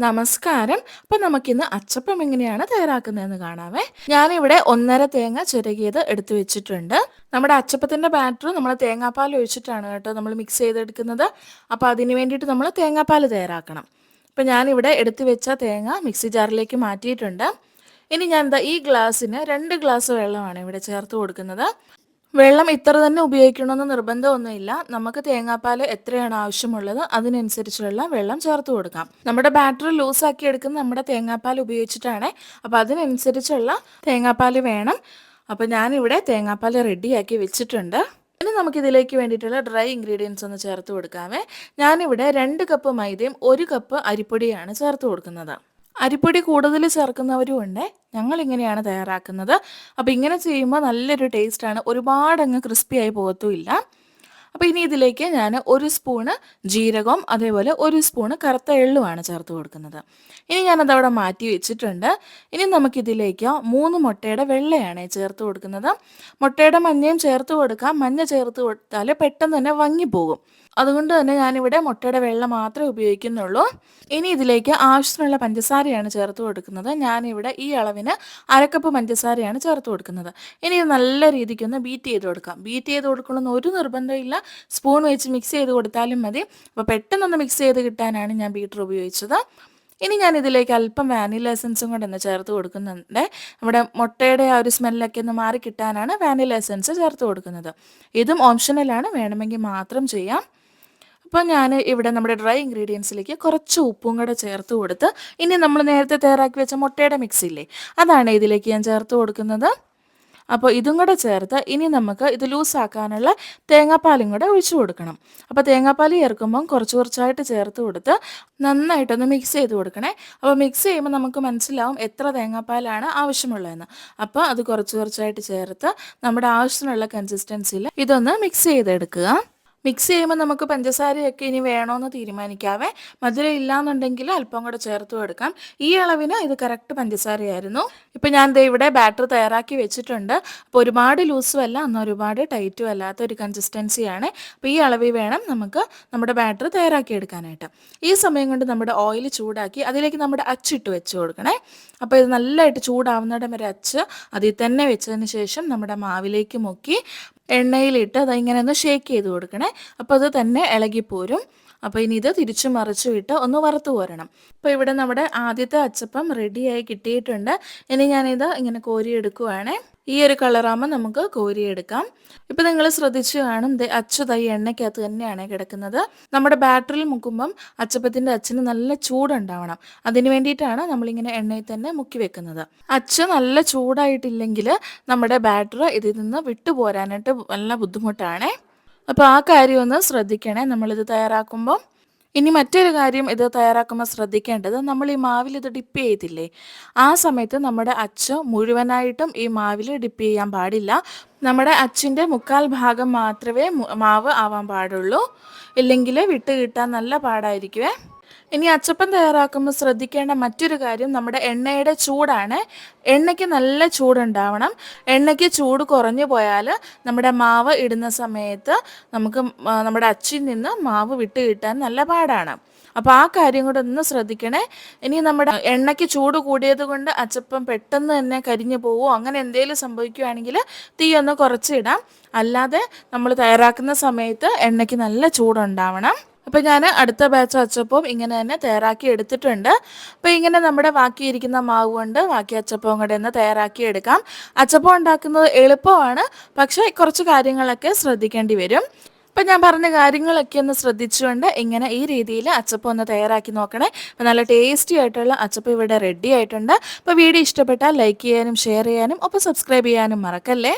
നമസ്കാരം. അപ്പോൾ നമുക്കിന്ന് അച്ചപ്പം എങ്ങനെയാണ് തയ്യാറാക്കുന്നതെന്ന് കാണാവേ. ഞാനിവിടെ 1.5 തേങ്ങ ചിരകിയത് എടുത്തു വെച്ചിട്ടുണ്ട്. നമ്മുടെ അച്ചപ്പത്തിൻ്റെ ബാറ്റർ നമ്മൾ തേങ്ങാപ്പാൽ ഒഴിച്ചിട്ടാണ് കേട്ടോ നമ്മൾ മിക്സ് ചെയ്തെടുക്കുന്നത്. അപ്പോൾ അതിന് വേണ്ടിയിട്ട് നമ്മൾ തേങ്ങാപ്പാൽ തയ്യാറാക്കണം. അപ്പോൾ ഞാനിവിടെ എടുത്തു വെച്ച തേങ്ങ മിക്സി ജാറിലേക്ക് മാറ്റിയിട്ടുണ്ട്. ഇനി ഞാൻ ഈ ഗ്ലാസ്സിന് 2 ഗ്ലാസ് വെള്ളമാണ് ഇവിടെ ചേർത്ത് കൊടുക്കുന്നത്. വെള്ളം ഇത്ര തന്നെ ഉപയോഗിക്കണമെന്ന് നിർബന്ധമൊന്നുമില്ല. നമുക്ക് തേങ്ങാപ്പാൽ എത്രയാണ് ആവശ്യമുള്ളത് അതിനനുസരിച്ചുള്ള വെള്ളം ചേർത്ത് കൊടുക്കാം. നമ്മുടെ ബാറ്ററി ലൂസാക്കി എടുക്കുന്നത് നമ്മുടെ തേങ്ങാപ്പാൽ ഉപയോഗിച്ചിട്ടാണ്. അപ്പോൾ അതിനനുസരിച്ചുള്ള തേങ്ങാപ്പാൽ വേണം. അപ്പോൾ ഞാനിവിടെ തേങ്ങാപ്പാൽ റെഡിയാക്കി വെച്ചിട്ടുണ്ട്. ഇനി നമുക്കിതിലേക്ക് വേണ്ടിയിട്ടുള്ള ഡ്രൈ ഇൻഗ്രീഡിയൻസ് ഒന്ന് ചേർത്ത് കൊടുക്കാമേ. ഞാനിവിടെ 2 കപ്പ് മൈദയും 1 കപ്പ് അരിപ്പൊടിയാണ് ചേർത്ത് കൊടുക്കുന്നത്. അരിപ്പൊടി കൂടുതൽ ചേർക്കുന്നവരും ഉണ്ട്. ഞങ്ങൾ ഇങ്ങനെയാണ് തയ്യാറാക്കുന്നത്. അപ്പോൾ ഇങ്ങനെ ചെയ്യുമ്പോൾ നല്ലൊരു ടേസ്റ്റാണ്. ഒരുപാടങ്ങ് ക്രിസ്പി ആയി പോകത്തുമില്ല. അപ്പോൾ ഇനി ഇതിലേക്ക് ഞാൻ 1 സ്പൂണ് ജീരകവും അതേപോലെ 1 സ്പൂണ് കറുത്ത എള്ളുമാണ് ചേർത്ത് കൊടുക്കുന്നത്. ഇനി ഞാനതവിടെ മാറ്റി വെച്ചിട്ടുണ്ട്. ഇനി നമുക്കിതിലേക്ക് 3 മുട്ടയുടെ വെള്ളയാണ് ചേർത്ത് കൊടുക്കുന്നത്. മുട്ടയുടെ മഞ്ഞയും ചേർത്ത് കൊടുക്കാം. മഞ്ഞ ചേർത്ത് കൊടുത്താൽ പെട്ടെന്ന് തന്നെ വങ്ങിപ്പോകും. അതുകൊണ്ട് തന്നെ ഞാനിവിടെ മുട്ടയുടെ വെള്ള മാത്രമേ ഉപയോഗിക്കുന്നുള്ളൂ. ഇനി ഇതിലേക്ക് ആവശ്യത്തിനുള്ള പഞ്ചസാരയാണ് ചേർത്ത് കൊടുക്കുന്നത്. ഞാനിവിടെ ഈ അളവിന് 1/2 കപ്പ് പഞ്ചസാരയാണ് ചേർത്ത് കൊടുക്കുന്നത്. ഇനി ഇത് നല്ല രീതിക്കൊന്ന് ബീറ്റ് ചെയ്ത് കൊടുക്കാം. ബീറ്റ് ചെയ്ത് കൊടുക്കണമെന്ന് ഒരു നിർബന്ധമില്ല. സ്പൂൺ വെച്ച് മിക്സ് ചെയ്ത് കൊടുത്താലും മതി. അപ്പോൾ പെട്ടെന്നൊന്ന് മിക്സ് ചെയ്ത് കിട്ടാനാണ് ഞാൻ ബീറ്റർ ഉപയോഗിച്ചത്. ഇനി ഞാൻ ഇതിലേക്ക് അല്പം വാനില എസൻസും കൂടെ ഒന്ന് ചേർത്ത് കൊടുക്കുന്നുണ്ട്. നമ്മുടെ മുട്ടയുടെ ആ ഒരു സ്മെല്ലൊക്കെ ഒന്ന് മാറി കിട്ടാനാണ് വാനില എസൻസ് ചേർത്ത് കൊടുക്കുന്നത്. ഇതും ഓപ്ഷണലാണ്, വേണമെങ്കിൽ മാത്രം ചെയ്യാം. അപ്പോൾ ഞാൻ ഇവിടെ നമ്മുടെ ഡ്രൈ ഇൻഗ്രീഡിയൻസിലേക്ക് കുറച്ച് ഉപ്പും കൂടെ ചേർത്ത് കൊടുത്ത് ഇനി നമ്മൾ നേരത്തെ തയ്യാറാക്കി വെച്ച മുട്ടയുടെ മിക്സില്ലേ, അതാണ് ഇതിലേക്ക് ഞാൻ ചേർത്ത് കൊടുക്കുന്നത്. അപ്പോൾ ഇതും കൂടെ ചേർത്ത് ഇനി നമുക്ക് ഇത് ലൂസാക്കാനുള്ള തേങ്ങാപ്പാലും കൂടെ ഒഴിച്ചു കൊടുക്കണം. അപ്പോൾ തേങ്ങാപ്പാൽ ചേർക്കുമ്പം കുറച്ചായിട്ട് ചേർത്ത് കൊടുത്ത് നന്നായിട്ടൊന്ന് മിക്സ് ചെയ്ത് കൊടുക്കണേ. അപ്പോൾ മിക്സ് ചെയ്യുമ്പോൾ നമുക്ക് മനസ്സിലാവും എത്ര തേങ്ങാപ്പാലാണ് ആവശ്യമുള്ളതെന്ന്. അപ്പോൾ അത് കുറച്ചായിട്ട് ചേർത്ത് നമ്മുടെ ആവശ്യത്തിനുള്ള കൺസിസ്റ്റൻസിയിൽ ഇതൊന്ന് മിക്സ് ചെയ്തെടുക്കുക. മിക്സ് ചെയ്യുമ്പോൾ നമുക്ക് പഞ്ചസാരയൊക്കെ ഇനി വേണമെന്ന് തീരുമാനിക്കാവേ. മധുരം ഇല്ലാന്നുണ്ടെങ്കിൽ അല്പം കൂടെ ചേർത്ത് കൊടുക്കാം. ഈ അളവിന് ഇത് കറക്റ്റ് പഞ്ചസാരയായിരുന്നു. ഇപ്പം ഞാൻ ഇവിടെ ബാറ്റർ തയ്യാറാക്കി വെച്ചിട്ടുണ്ട്. അപ്പോൾ ഒരുപാട് ലൂസും അല്ല എന്നാൽ ഒരുപാട് ടൈറ്റും അല്ലാത്ത ഒരു കൺസിസ്റ്റൻസിയാണ്. അപ്പോൾ ഈ അളവിൽ വേണം നമുക്ക് നമ്മുടെ ബാറ്റർ തയ്യാറാക്കി എടുക്കാനായിട്ട്. ഈ സമയം കൊണ്ട് നമ്മുടെ ഓയിൽ ചൂടാക്കി അതിലേക്ക് നമ്മുടെ അച്ചിട്ട് വെച്ച് കൊടുക്കണേ. അപ്പോൾ ഇത് നല്ലതായിട്ട് ചൂടാവുന്നിടം വരെ അച്ച് അതിൽ തന്നെ വെച്ചതിന് ശേഷം നമ്മുടെ മാവിലേക്ക് മുക്കി എണ്ണയിലിട്ട് അതിങ്ങനെ ഒന്ന് ഷേക്ക് ചെയ്ത് കൊടുക്കണേ. അപ്പോൾ അത് തന്നെ ഇളകിപ്പോരും. അപ്പോൾ ഇനി ഇത് തിരിച്ചു മറിച്ചു വിട്ട് ഒന്ന് വറുത്ത് പോരണം. അപ്പോൾ ഇവിടെ നമ്മുടെ ആദ്യത്തെ അച്ചപ്പം റെഡിയായി കിട്ടിയിട്ടുണ്ട്. ഇനി ഞാനിത് ഇങ്ങനെ കോരിയെടുക്കുവാണ്. ഈ ഒരു കളറാകുമ്പോൾ നമുക്ക് കോരിയെടുക്കാം. ഇപ്പം നിങ്ങൾ ശ്രദ്ധിച്ചു കാണും, അച്ചു തൈ എണ്ണയ്ക്കകത്ത് തന്നെയാണ് കിടക്കുന്നത്. നമ്മുടെ ബാറ്ററിൽ മുക്കുമ്പം അച്ചപ്പത്തിൻ്റെ അച്ചിന് നല്ല ചൂടുണ്ടാവണം. അതിന് വേണ്ടിയിട്ടാണ് നമ്മളിങ്ങനെ എണ്ണയിൽ തന്നെ മുക്കി വെക്കുന്നത്. അച്ച് നല്ല ചൂടായിട്ടില്ലെങ്കിൽ നമ്മുടെ ബാറ്റർ ഇതിൽ നിന്ന് വിട്ടുപോരാനായിട്ട് നല്ല ബുദ്ധിമുട്ടാണ്. അപ്പോൾ ആ കാര്യം ഒന്ന് ശ്രദ്ധിക്കണേ നമ്മളിത് തയ്യാറാക്കുമ്പോൾ. ഇനി മറ്റൊരു കാര്യം ഇത് തയ്യാറാക്കുമ്പോൾ ശ്രദ്ധിക്കേണ്ടത്, നമ്മൾ ഈ മാവിൽ ഇത് ഡിപ്പ് ചെയ്തില്ലേ, ആ സമയത്ത് നമ്മുടെ അച്ച് മുഴുവനായിട്ടും ഈ മാവിൽ ഡിപ്പ് ചെയ്യാൻ പാടില്ല. നമ്മുടെ അച്ചിൻ്റെ 1/4 ഭാഗം മാത്രമേ മാവ് ആവാൻ പാടുള്ളൂ. ഇല്ലെങ്കിൽ വിട്ട് കിട്ടാൻ നല്ല പാടായിരിക്കുമേ. ഇനി അച്ചപ്പം തയ്യാറാക്കുമ്പോൾ ശ്രദ്ധിക്കേണ്ട മറ്റൊരു കാര്യം നമ്മുടെ എണ്ണയുടെ ചൂടാണ്. എണ്ണയ്ക്ക് നല്ല ചൂടുണ്ടാവണം. എണ്ണയ്ക്ക് ചൂട് കുറഞ്ഞു പോയാൽ നമ്മുടെ മാവ് ഇടുന്ന സമയത്ത് നമുക്ക് നമ്മുടെ അച്ചിൽ നിന്ന് മാവ് വിട്ട് കിട്ടാൻ നല്ല പാടാണ്. അപ്പോൾ ആ കാര്യം കൂടെ ഒന്ന് ശ്രദ്ധിക്കണേ. ഇനി നമ്മുടെ എണ്ണയ്ക്ക് ചൂട് കൂടിയത് കൊണ്ട് അച്ചപ്പം പെട്ടെന്ന് തന്നെ കരിഞ്ഞു പോവുമോ അങ്ങനെ എന്തെങ്കിലും സംഭവിക്കുകയാണെങ്കിൽ തീ ഒന്ന് കുറച്ചിടാം. അല്ലാതെ നമ്മൾ തയ്യാറാക്കുന്ന സമയത്ത് എണ്ണയ്ക്ക് നല്ല ചൂടുണ്ടാവണം. അപ്പോൾ ഞാൻ അടുത്ത ബാച്ച് അച്ചപ്പവും ഇങ്ങനെ തന്നെ തയ്യാറാക്കി എടുത്തിട്ടുണ്ട്. അപ്പോൾ ഇങ്ങനെ നമ്മുടെ ബാക്കിയിരിക്കുന്ന മാവ് കൊണ്ട് ബാക്കി അച്ചപ്പവും കൂടെ ഒന്ന് തയ്യാറാക്കി എടുക്കാം. അച്ചപ്പം ഉണ്ടാക്കുന്നത് എളുപ്പമാണ്, പക്ഷേ കുറച്ച് കാര്യങ്ങളൊക്കെ ശ്രദ്ധിക്കേണ്ടി വരും. അപ്പം ഞാൻ പറഞ്ഞ കാര്യങ്ങളൊക്കെ ഒന്ന് ശ്രദ്ധിച്ചുകൊണ്ട് ഇങ്ങനെ ഈ രീതിയിൽ അച്ചപ്പം ഒന്ന് തയ്യാറാക്കി നോക്കണേ. അപ്പോൾ നല്ല ടേസ്റ്റി ആയിട്ടുള്ള അച്ചപ്പം ഇവിടെ റെഡി ആയിട്ടുണ്ട്. അപ്പോൾ വീഡിയോ ഇഷ്ടപ്പെട്ടാൽ ലൈക്ക് ചെയ്യാനും ഷെയർ ചെയ്യാനും ഒപ്പം സബ്സ്ക്രൈബ് ചെയ്യാനും മറക്കല്ലേ.